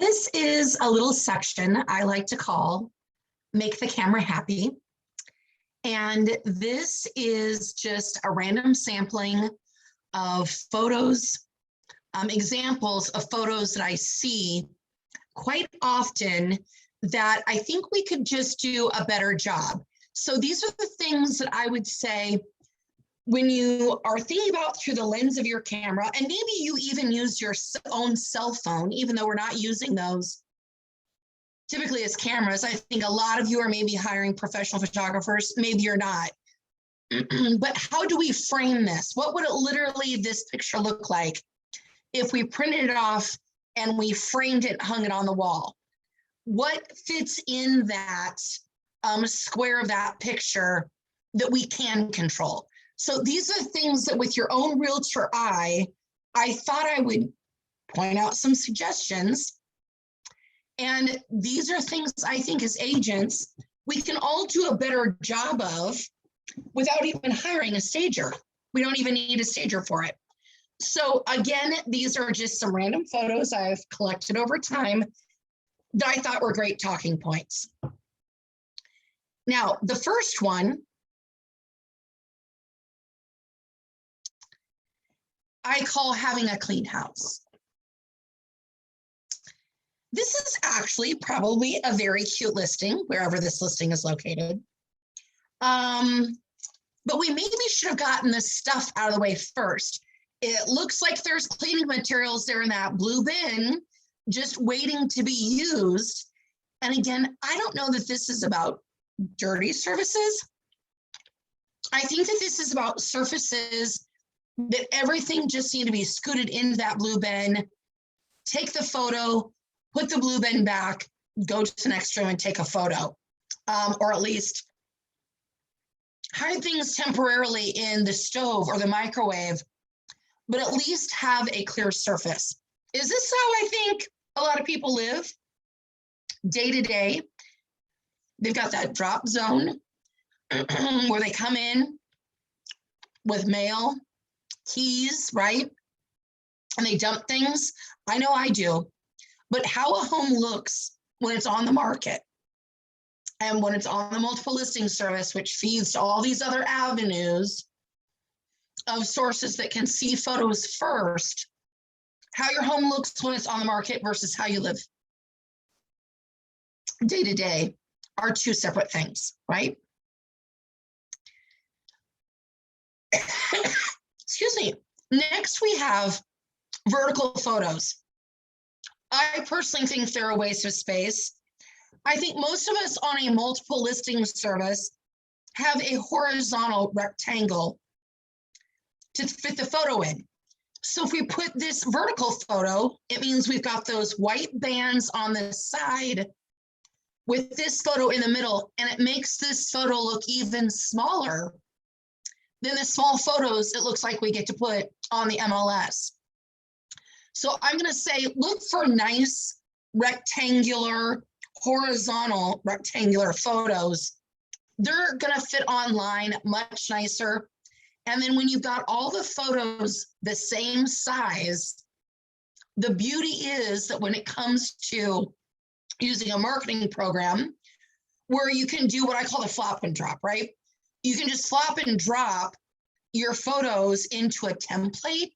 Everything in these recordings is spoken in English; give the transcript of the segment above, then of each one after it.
This is a little section I like to call Make the Camera Happy. And this is just a random sampling of photos, examples of photos that I see quite often that I think we could just do a better job. So these are the things that I would say when you are thinking about through the lens of your camera, and maybe you even use your own cell phone, even though we're not using those typically as cameras. I think a lot of you are maybe hiring professional photographers, maybe you're not. But how do we frame this? What would it literally, this picture look like if we printed it off and we framed it, hung it on the wall? What fits in that square of that picture that we can control? So these are things that with your own realtor eye, I thought I would point out some suggestions. And these are things I think as agents, we can all do a better job of without even hiring a stager. We don't even need a stager for it. So again, these are just some random photos I've collected over time that I thought were great talking points. Now, the first one, I call having a clean house. This is actually probably a very cute listing, wherever this listing is located. But we maybe should have gotten this stuff out of the way first. It looks like there's cleaning materials there in that blue bin, just waiting to be used. And again, I don't know that this is about dirty surfaces. I think that this is about surfaces that everything just need to be scooted into that blue bin, take the photo, put the blue bin back, go to the next room and take a photo, or at least hide things temporarily in the stove or the microwave, but at least have a clear surface. Is this how I think a lot of people live day to day? They've got that drop zone where they come in with mail, keys, right? And they dump things. I know I do. But how a home looks when it's on the market and when it's on the multiple listing service, which feeds to all these other avenues of sources that can see photos first, how your home looks when it's on the market versus how you live day to day are two separate things, right? Excuse me. Next, we have vertical photos. I personally think they're a waste of space. I think most of us on a multiple listing service have a horizontal rectangle to fit the photo in. So if we put this vertical photo, it means we've got those white bands on the side with this photo in the middle, and it makes this photo look even smaller than the small photos it looks like we get to put on the MLS. So I'm going to say, look for nice rectangular, horizontal rectangular photos. They're going to fit online much nicer. And then when you've got all the photos the same size, the beauty is that when it comes to using a marketing program where you can do what I call the flop and drop, right? You can just flop and drop your photos into a template,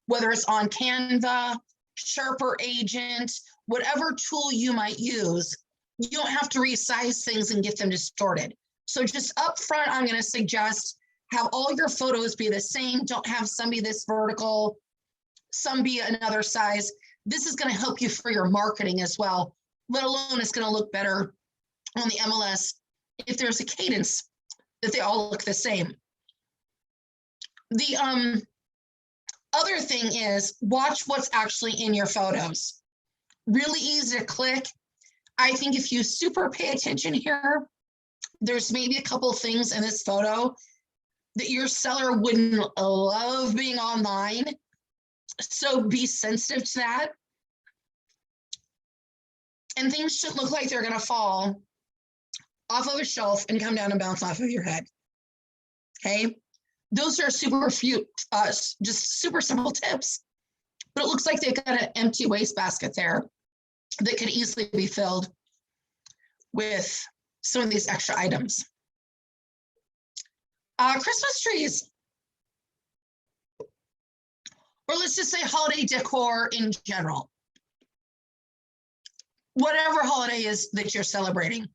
whether it's on Canva, Sharper Agent, whatever tool you might use. You don't have to resize things and get them distorted. So just up front, I'm going to suggest have all your photos be the same. Don't have some be this vertical, some be another size. This is going to help you for your marketing as well, let alone it's going to look better on the MLS if there's a cadence that they all look the same. The other thing is watch what's actually in your photos. Really easy to click. I think if you super pay attention here, there's maybe a couple of things in this photo that your seller wouldn't love being online. So be sensitive to that. And things shouldn't look like they're going to fall off of a shelf and come down and bounce off of your head. Okay. Those are super few, just super simple tips, but it looks like they've got an empty wastebasket there. that could easily be filled with some of these extra items. Christmas trees, or let's just say holiday decor in general. Whatever holiday is that you're celebrating.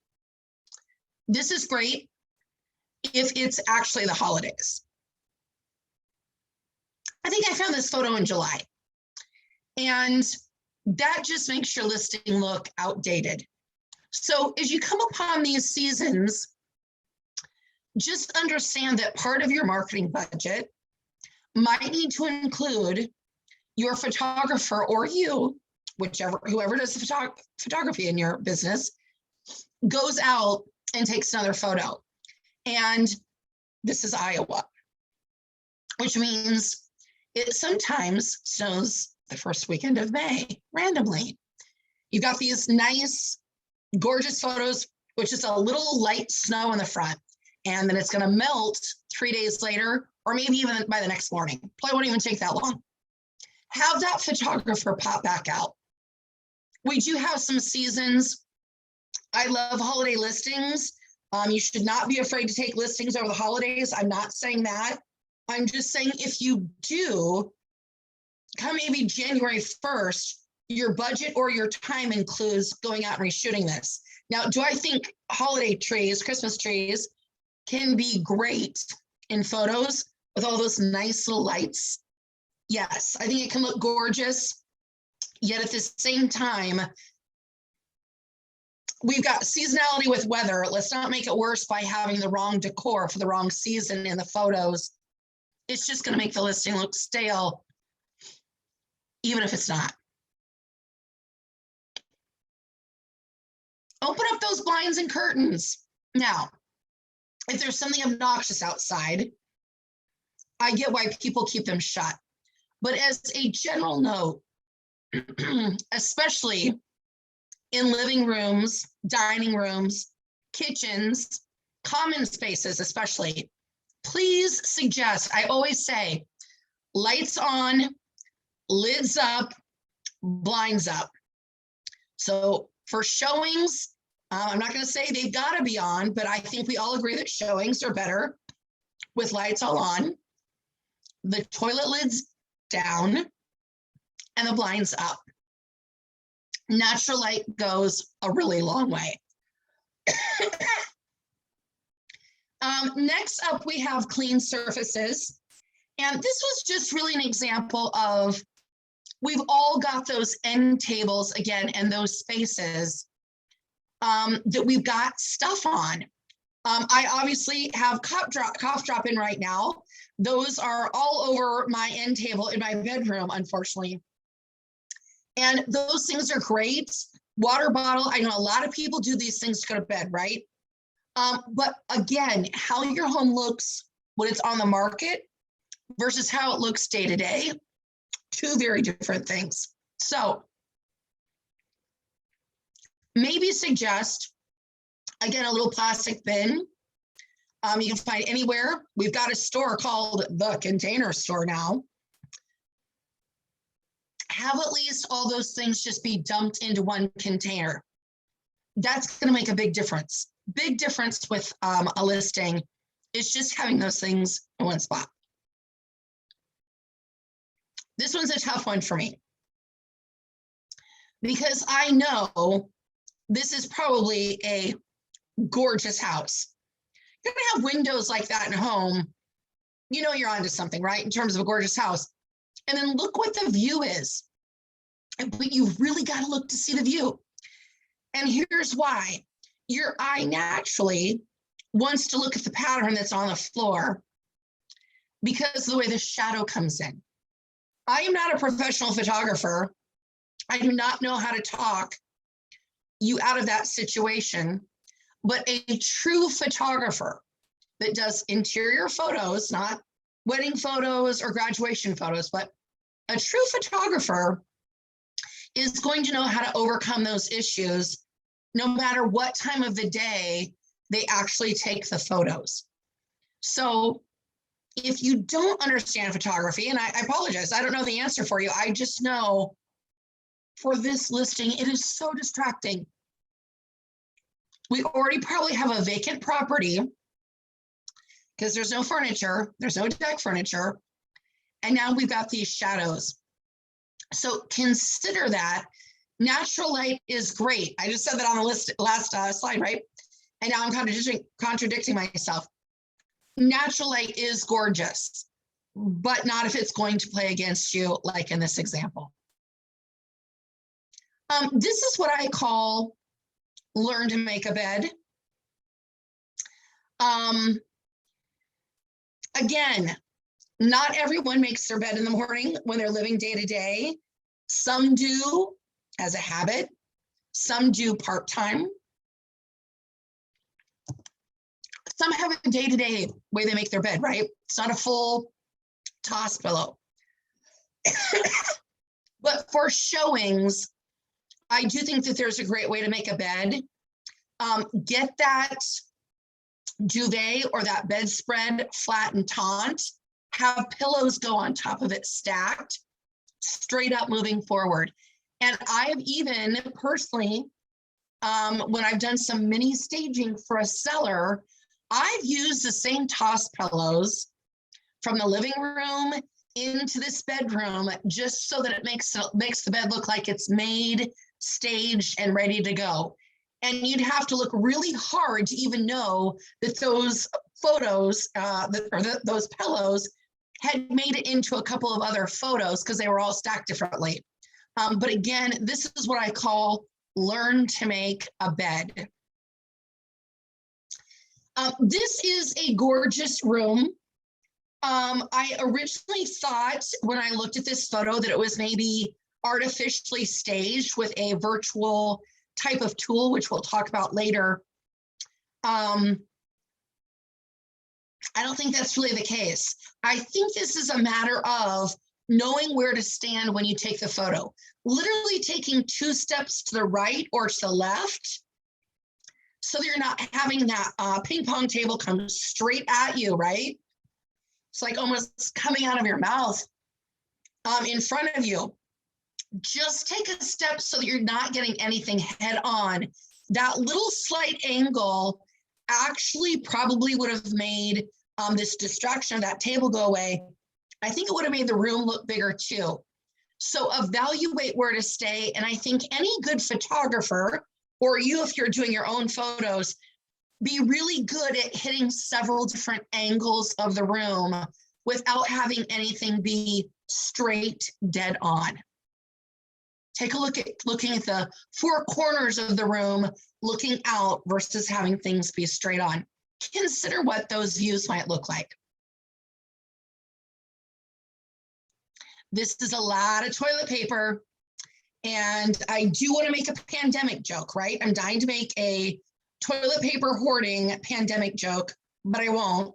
This is great if it's actually the holidays. I think I found this photo in July, and that just makes your listing look outdated. So as you come upon these seasons, just understand that part of your marketing budget might need to include your photographer or you, whoever does the photography in your business, goes out and takes another photo. And this is Iowa, which means it sometimes snows the first weekend of May randomly. You've got these nice, gorgeous photos, which is a little light snow in the front, and then it's going to melt 3 days later, or maybe even by the next morning. Probably won't even take that long. Have that photographer pop back out. We do have some seasons. I love holiday listings. You should not be afraid to take listings over the holidays. I'm not saying that. I'm just saying if you do, come maybe January 1st, your budget or your time includes going out and reshooting this. Now, do I think holiday trees, Christmas trees, can be great in photos with all those nice little lights? Yes, I think it can look gorgeous. Yet at the same time, we've got seasonality with weather. Let's not make it worse by having the wrong decor for the wrong season in the photos. It's just going to make the listing look stale, even if it's not. Open up those blinds and curtains. Now, if there's something obnoxious outside, I get why people keep them shut. But as a general note, especially in living rooms, dining rooms, kitchens, common spaces especially, please suggest, I always say, lights on, lids up, blinds up. So for showings, I'm not going to say they've got to be on, but I think we all agree that showings are better with lights all on, the toilet lids down, and the blinds up. Natural light goes a really long way. Next up, we have clean surfaces. And this was just really an example of, we've all got those end tables again, and those spaces that we've got stuff on. I obviously have cough drop in right now. Those are all over my end table in my bedroom, unfortunately. And those things are great. Water bottle, I know a lot of people do these things to go to bed, right? But again, how your home looks when it's on the market versus how it looks day to day, two very different things. So maybe suggest, again, a little plastic bin. You can find anywhere. We've got a store called The Container Store now. Have at least all those things just be dumped into one container. That's going to make a big difference. Big difference with a listing is just having those things in one spot. This one's a tough one for me because I know this is probably a gorgeous house. You're going to have windows like that in a home. You know you're onto something, right? In terms of a gorgeous house. And then look what the view is. But you've really got to look to see the view. And here's why. Your eye naturally wants to look at the pattern that's on the floor because of the way the shadow comes in. I am not a professional photographer. I do not know how to talk you out of that situation, but a true photographer that does interior photos, not wedding photos or graduation photos, but a true photographer is going to know how to overcome those issues no matter what time of the day they actually take the photos. So if you don't understand photography, and I apologize, I don't know the answer for you. I just know for this listing, it is so distracting. We already probably have a vacant property because there's no furniture, there's no deck furniture, and now we've got these shadows. So consider that. Natural light is great. I just said that on the last slide, right? And now I'm contradicting myself. Natural light is gorgeous, but not if it's going to play against you, like in this example. This is what I call learn to make a bed. Again, not everyone makes their bed in the morning when they're living day to day. Some do as a habit. Some do part-time. Some have a day-to-day way they make their bed, right? It's not a full toss pillow. But for showings, I do think that there's a great way to make a bed. Get that duvet or that bedspread flat and taut. Have pillows go on top of it stacked, straight up moving forward. And I've even personally, when I've done some mini staging for a seller, I've used the same toss pillows from the living room into this bedroom just so that it makes the bed look like it's made, staged, and ready to go. And you'd have to look really hard to even know that those photos, those pillows had made it into a couple of other photos because they were all stacked differently. But again, this is what I call learn to make a bed. This is a gorgeous room. I originally thought when I looked at this photo that it was maybe artificially staged with a virtual type of tool, which we'll talk about later. I don't think that's really the case. I think this is a matter of knowing where to stand when you take the photo. Literally taking 2 steps to the right or to the left so that you're not having that ping pong table come straight at you, right? It's like almost coming out of your mouth in front of you. Just take a step so that you're not getting anything head on. That little slight angle actually probably would have made this distraction of that table go away. I think it would have made the room look bigger too. So evaluate where to stay. And I think any good photographer, or you if you're doing your own photos, be really good at hitting several different angles of the room without having anything be straight dead on. Take a look at looking at the 4 corners of the room, looking out versus having things be straight on. Consider what those views might look like. This is a lot of toilet paper, and I do want to make a pandemic joke, right? I'm dying to make a toilet paper hoarding pandemic joke, but I won't.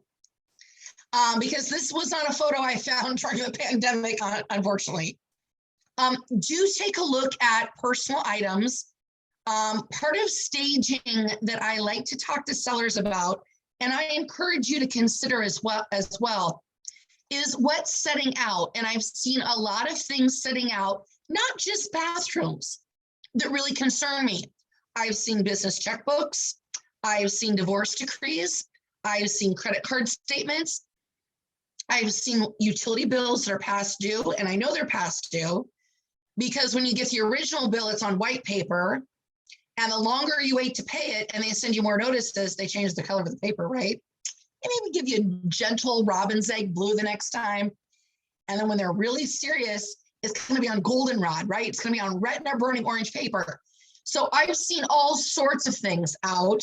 Because this was not a photo I found during the pandemic, unfortunately. Do take a look at personal items. Part of staging that I like to talk to sellers about, and I encourage you to consider as well, is what's setting out. And I've seen a lot of things setting out, not just bathrooms, that really concern me. I've seen business checkbooks. I've seen divorce decrees. I've seen credit card statements. I've seen utility bills that are past due, and I know they're past due because when you get the original bill, it's on white paper, and the longer you wait to pay it and they send you more notices, they change the color of the paper, right? And maybe give you a gentle robin's egg blue the next time. And then when they're really serious, it's going to be on goldenrod, right? It's going to be on retina burning orange paper. So I've seen all sorts of things out.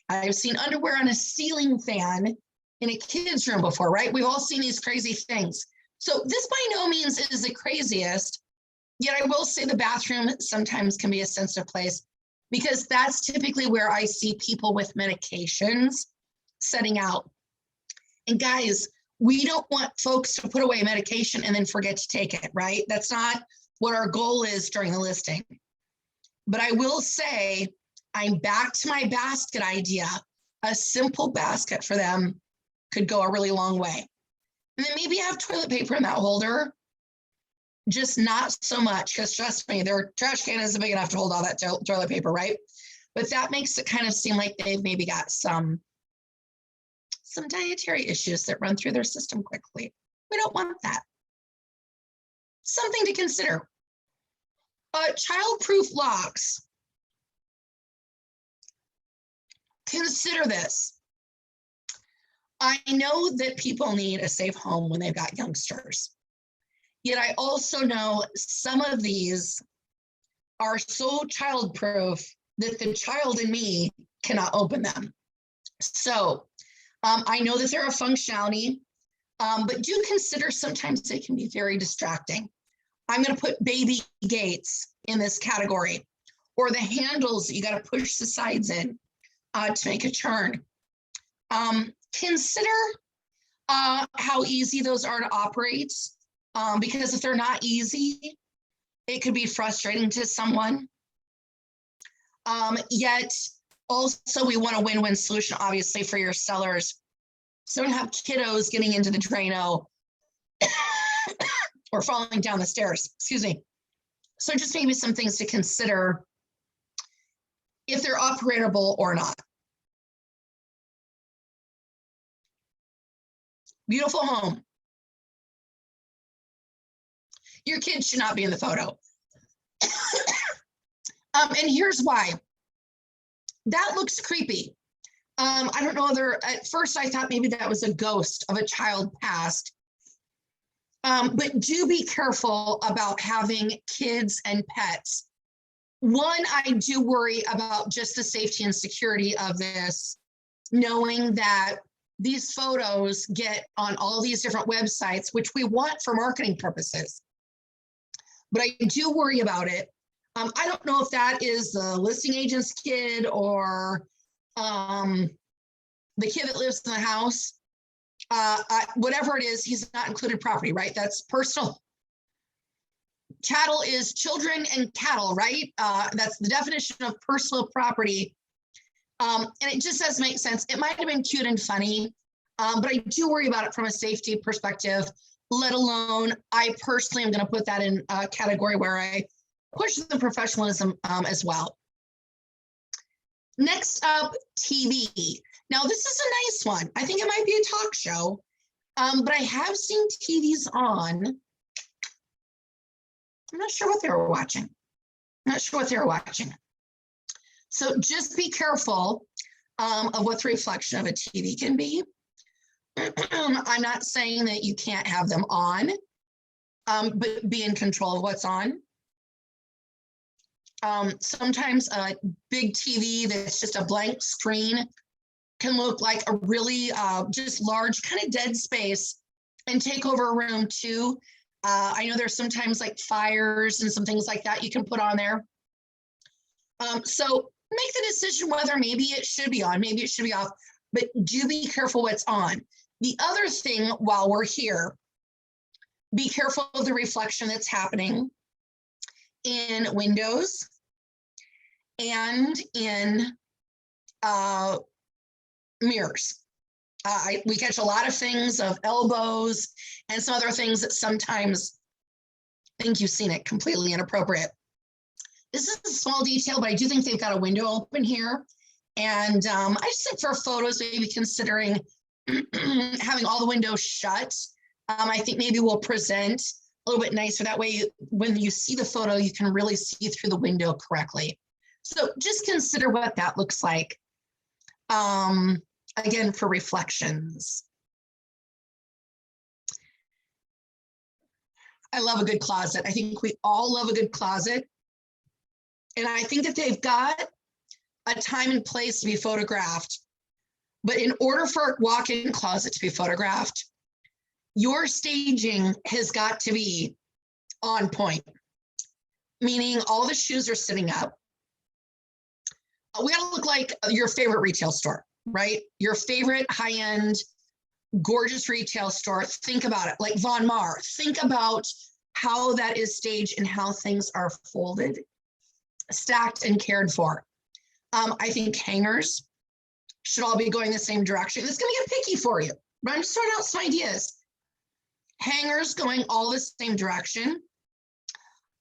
I've seen underwear on a ceiling fan in a kid's room before, right? We've all seen these crazy things. So this by no means is the craziest, yet I will say the bathroom sometimes can be a sensitive place because that's typically where I see people with medications setting out. And guys, we don't want folks to put away medication and then forget to take it, right? That's not what our goal is during the listing. But I will say, I'm back to my basket idea. A simple basket for them could go a really long way. And then maybe have toilet paper in that holder. just not so much, because trust me, their trash can isn't big enough to hold all that toilet paper, right? But that makes it kind of seem like they've maybe got some dietary issues that run through their system quickly. We don't want that. Something to consider. Child-proof locks. Consider this. I know that people need a safe home when they've got youngsters. Yet I also know some of these are so childproof that the child in me cannot open them. So I know that they're a functionality, but do consider sometimes they can be very distracting. I'm going to put baby gates in this category, or the handles that you got to push the sides in to make a turn. Consider how easy those are to operate, because if they're not easy, it could be frustrating to someone. Yet also we want a win-win solution, obviously, for your sellers. So don't have kiddos getting into the Drano or falling down the stairs, excuse me. So just maybe some things to consider if they're operable or not. Beautiful home. Your kids should not be in the photo. And here's why. That looks creepy. I don't know at first I thought maybe that was a ghost of a child passed. But do be careful about having kids and pets. One, I do worry about just the safety and security of this, knowing that these photos get on all these different websites, which we want for marketing purposes. But I do worry about it. I don't know if that is the listing agent's kid or the kid that lives in the house. Whatever it is, he's not included property, right? That's personal. Chattel is children and cattle, right? That's the definition of personal property. And it just doesn't make sense. It might have been cute and funny, but I do worry about it from a safety perspective, let alone I personally am going to put that in a category where I push the professionalism as well. Next up, TV. Now, this is a nice one. I think it might be a talk show, but I have seen TVs on. I'm not sure what they were watching. So just be careful of what the reflection of a TV can be. I'm not saying that you can't have them on, but be in control of what's on. Sometimes a big TV that's just a blank screen can look like a really just large kind of dead space and take over a room too. I know there's sometimes like fires and some things like that you can put on there. So make the decision whether maybe it should be on, maybe it should be off, but do be careful what's on. The other thing while we're here, be careful of the reflection that's happening in windows and in mirrors. We catch a lot of things of elbows and some other things that sometimes think you've seen it completely inappropriate. This is a small detail, but I do think they've got a window open here. And I just think for photos, maybe considering having all the windows shut, I think maybe we'll present a little bit nicer. That way, when you see the photo, you can really see through the window correctly. So just consider what that looks like. Again, for reflections. I love a good closet. I think we all love a good closet. And I think that they've got a time and place to be photographed. But in order for a walk-in closet to be photographed, your staging has got to be on point, meaning all the shoes are sitting up. We got to look like your favorite retail store, right? Your favorite high-end, gorgeous retail store. Think about it, like Von Maur. Think about how that is staged and how things are folded, stacked, and cared for. I think hangers should all be going the same direction. It's going to get picky for you, but I'm just throwing out some ideas. Hangers going all the same direction.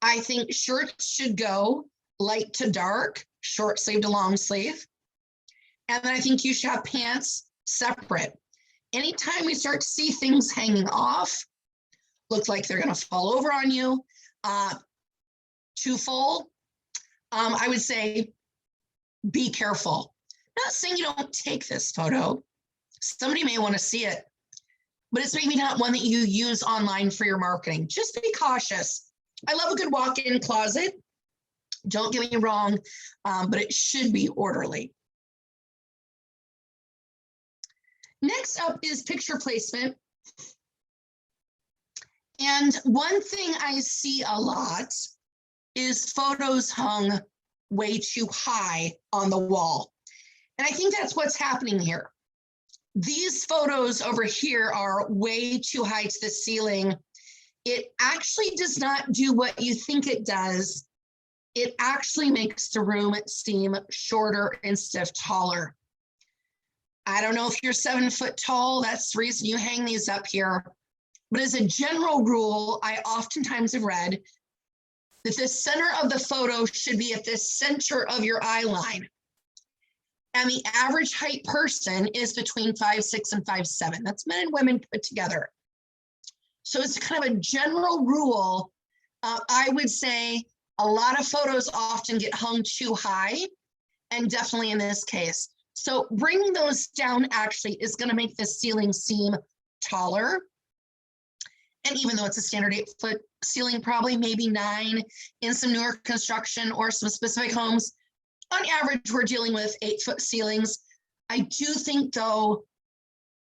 I think shirts should go light to dark, short sleeve to long sleeve. And then I think you should have pants separate. Anytime we start to see things hanging off, look like they're going to fall over on you, too full, I would say be careful. Not saying you don't take this photo. Somebody may want to see it, but it's maybe not one that you use online for your marketing. Just be cautious. I love a good walk-in closet. Don't get me wrong, but it should be orderly. Next up is picture placement. And one thing I see a lot is photos hung way too high on the wall. And I think that's what's happening here. These photos over here are way too high to the ceiling. It actually does not do what you think it does. It actually makes the room seem shorter instead of taller. I don't know if you're 7 foot tall, that's the reason you hang these up here. But as a general rule, I oftentimes have read that the center of the photo should be at the center of your eye line. And the average height person is between 5'6" and 5'7". That's men and women put together. So it's kind of a general rule. I would say a lot of photos often get hung too high, and definitely in this case. So bringing those down actually is going to make the ceiling seem taller. And even though it's a standard 8-foot ceiling, probably maybe 9 in some newer construction or some specific homes, on average, we're dealing with 8-foot ceilings. I do think, though,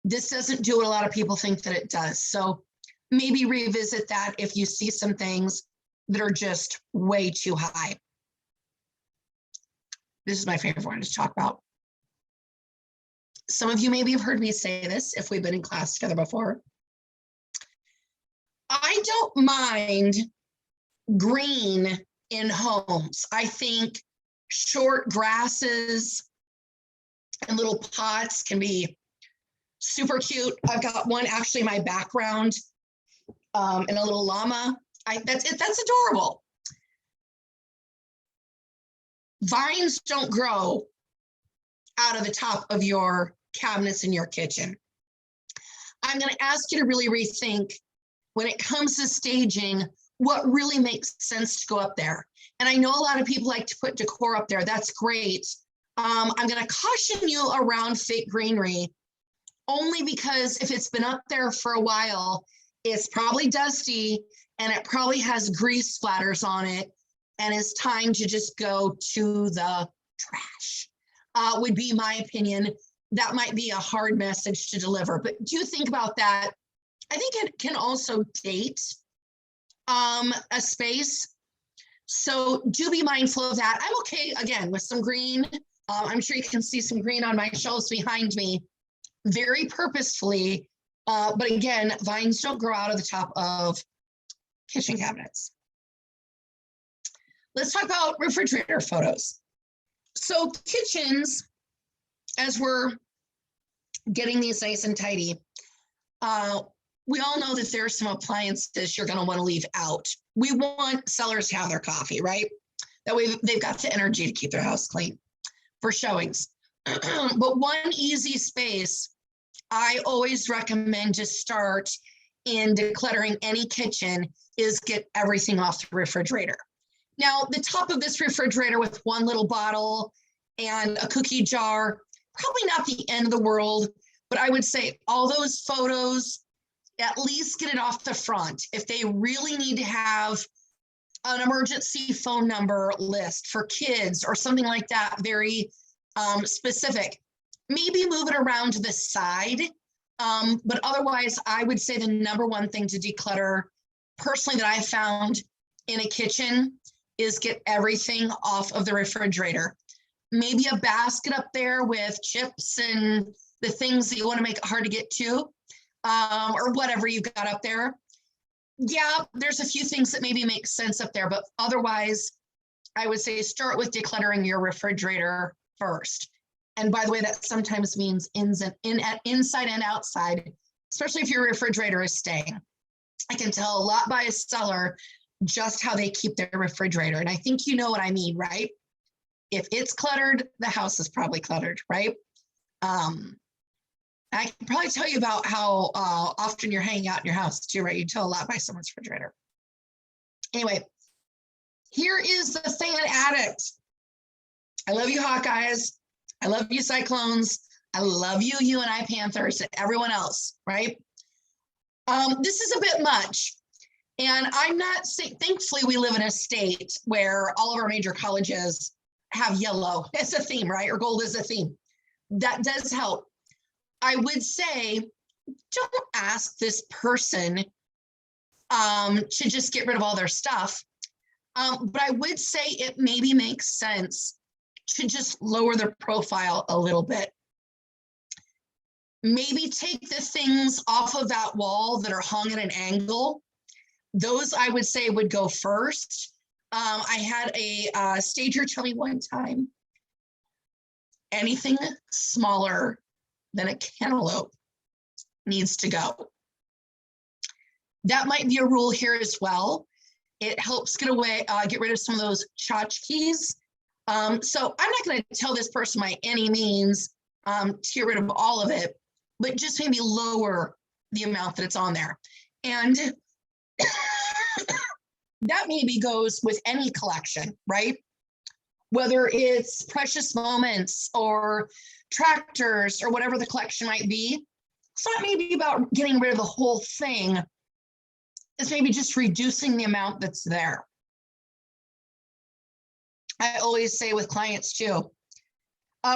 this doesn't do what a lot of people think that it does. So maybe revisit that if you see some things that are just way too high. This is my favorite one to talk about. Some of you maybe have heard me say this if we've been in class together before. I don't mind green in homes. I think short grasses and little pots can be super cute. I've got one actually in my background, and a little llama. That's adorable. Vines don't grow out of the top of your cabinets in your kitchen. I'm going to ask you to really rethink when it comes to staging, what really makes sense to go up there. And I know a lot of people like to put decor up there. That's great. I'm going to caution you around fake greenery, only because if it's been up there for a while, it's probably dusty and it probably has grease splatters on it, and it's time to just go to the trash, would be my opinion. That might be a hard message to deliver, but do think about that. I think it can also date a space. So do be mindful of that. I'm okay, again, with some green. I'm sure you can see some green on my shelves behind me, very purposefully. But again, vines don't grow out of the top of kitchen cabinets. Let's talk about refrigerator photos. So kitchens, as we're getting these nice and tidy, we all know that there are some appliances you're going to want to leave out. We want sellers to have their coffee, right? That way they've got the energy to keep their house clean for showings. But one easy space I always recommend to start in decluttering any kitchen is get everything off the refrigerator. Now, the top of this refrigerator with one little bottle and a cookie jar, probably not the end of the world, but I would say all those photos, at least get it off the front. If they really need to have an emergency phone number list for kids or something like that, very specific, maybe move it around to the side. But otherwise, I would say the number one thing to declutter personally that I found in a kitchen is get everything off of the refrigerator. Maybe a basket up there with chips and the things that you want to make it hard to get to, or whatever you've got up there. Yeah, there's a few things that maybe make sense up there, but otherwise, I would say start with decluttering your refrigerator first. And by the way, that sometimes means inside and outside, especially if your refrigerator is staying. I can tell a lot by a seller just how they keep their refrigerator. And I think you know what I mean, right? If it's cluttered, the house is probably cluttered, right? I can probably tell you about how often you're hanging out in your house too, right? You tell a lot by someone's refrigerator. Anyway, here is the fan addict. I love you, Hawkeyes. I love you, Cyclones. I love you, UNI Panthers, and everyone else, right? This is a bit much. And I'm not saying, thankfully, we live in a state where all of our major colleges have yellow as a theme, right? Or gold as a theme. That does help. I would say, don't ask this person to just get rid of all their stuff. But I would say it maybe makes sense to just lower their profile a little bit. Maybe take the things off of that wall that are hung at an angle. Those I would say would go first. I had a stager tell me one time, anything smaller than a cantaloupe needs to go. That might be a rule here as well. It helps get rid of some of those tchotchkes. So I'm not going to tell this person by any means to get rid of all of it, but just maybe lower the amount that it's on there. And that maybe goes with any collection, right? Whether it's precious moments or tractors or whatever the collection might be. It's not maybe about getting rid of the whole thing. It's maybe just reducing the amount that's there. I always say with clients too,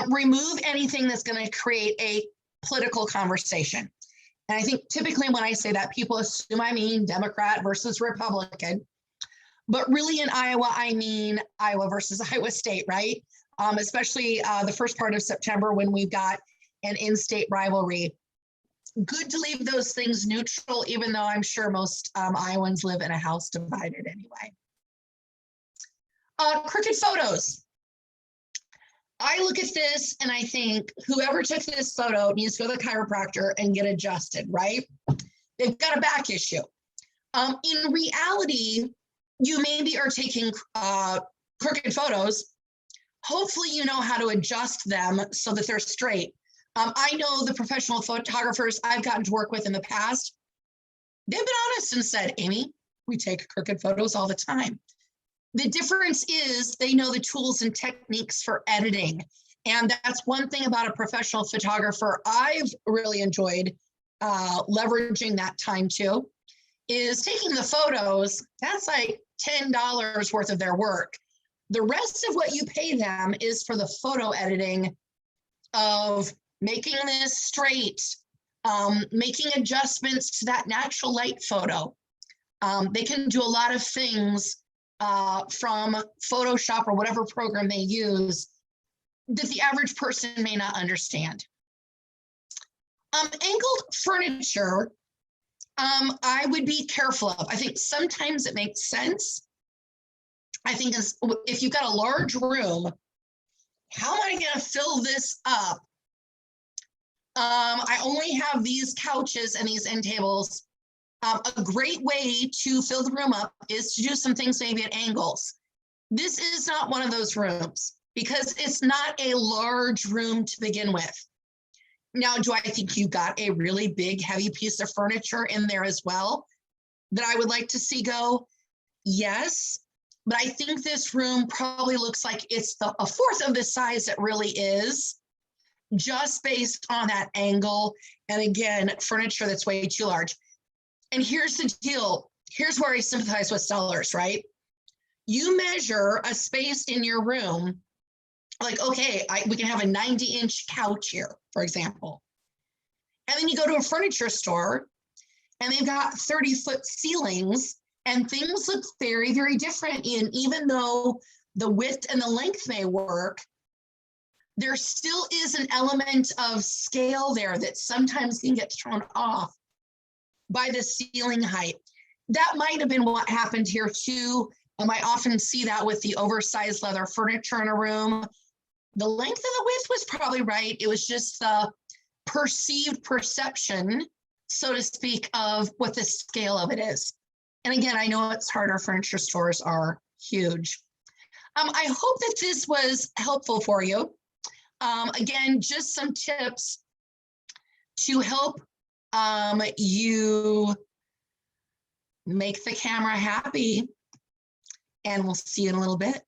remove anything that's going to create a political conversation. And I think typically when I say that, people assume I mean Democrat versus Republican. But really in Iowa, I mean Iowa versus Iowa State, right? Especially the first part of September when we've got an in-state rivalry. Good to leave those things neutral, even though I'm sure most Iowans live in a house divided anyway. Crooked photos. I look at this and I think whoever took this photo needs to go to the chiropractor and get adjusted, right? They've got a back issue. In reality, you maybe are taking crooked photos. Hopefully you know how to adjust them so that they're straight. I know the professional photographers I've gotten to work with in the past, they've been honest and said, Amy, we take crooked photos all the time. The difference is they know the tools and techniques for editing. And that's one thing about a professional photographer I've really enjoyed leveraging that time too, is taking the photos. That's like $10 worth of their work. The rest of what you pay them is for the photo editing of making this straight, making adjustments to that natural light photo. They can do a lot of things from Photoshop or whatever program they use that the average person may not understand. Angled furniture, I would be careful of. I think sometimes it makes sense. I think if you've got a large room, how am I going to fill this up? I only have these couches and these end tables. A great way to fill the room up is to do some things maybe at angles. This is not one of those rooms because it's not a large room to begin with. Now, do I think you got a really big, heavy piece of furniture in there as well that I would like to see go? Yes, but I think this room probably looks like it's a fourth of the size it really is, just based on that angle. And again, furniture that's way too large. And here's the deal. Here's where I sympathize with sellers, right? You measure a space in your room, like, okay, we can have a 90-inch couch here, for example. And then you go to a furniture store and they've got 30-foot ceilings and things look very, very different. And even though the width and the length may work, there still is an element of scale there that sometimes can get thrown off by the ceiling height. That might have been what happened here too. I often see that with the oversized leather furniture in a room. The length and the width was probably right. It was just the perceived perception, so to speak, of what the scale of it is. And again, I know it's harder. Furniture stores are huge. I hope that this was helpful for you. Again, just some tips to help you make the camera happy. And we'll see you in a little bit.